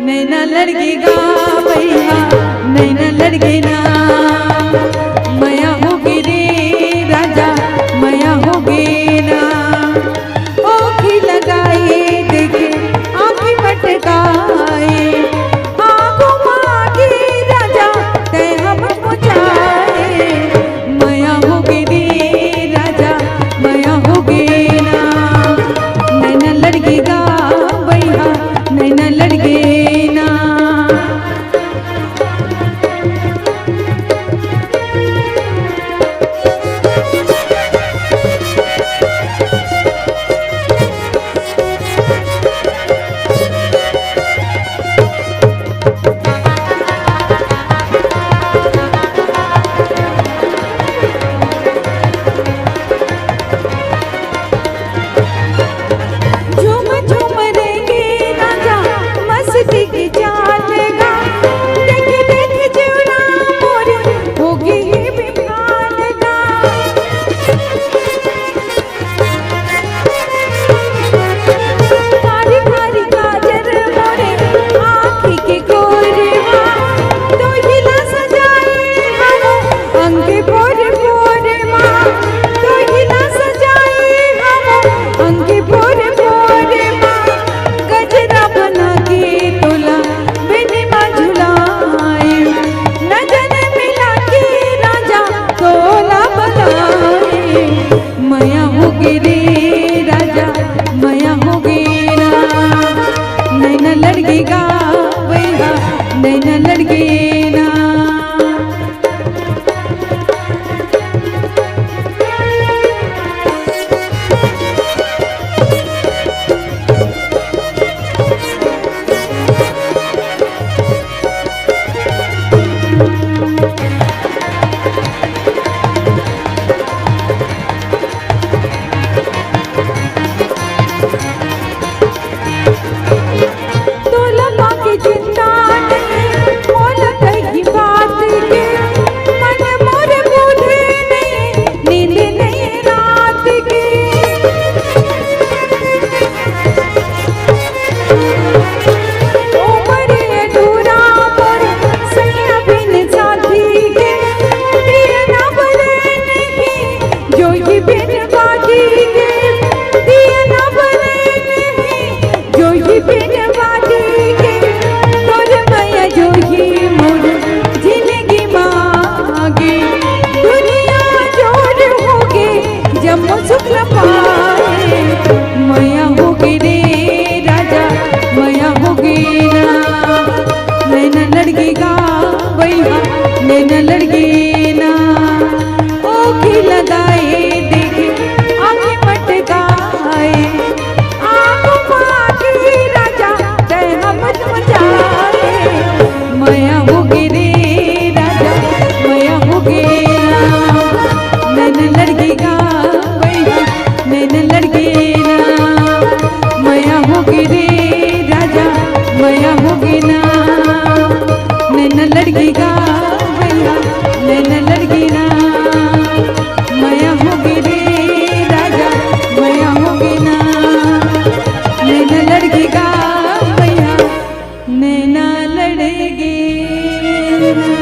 नैना लड़के गा भैया नैना लड़के ना मया होगी रे राजा मया होगी ना ओखी लगाए देखे आँखी मटकाए आँखों मांगी राजा तय हम पहुँचाए मया होगी रे राजा मया होगी ना नैना लड़के गा भैया नैना लड़के ना नैना लड़के ना मया होगी रे राजा मया होगी ना नैना लड़के गा भैया नैना लड़के ना ओखी लगाए देखे आँखें मटकाए आँखों मांगी राजा तय हम मचाए मया होगी रे राजा मया होगी ना नैना लड़के गा नैना लड़के ना मया होगी रे राजा मया होगी ना नैना लड़के गा भैया नैना लड़के ना मया होगी रे राजा मया होगी ना नैना लड़के गा भैया नैना लड़के ना।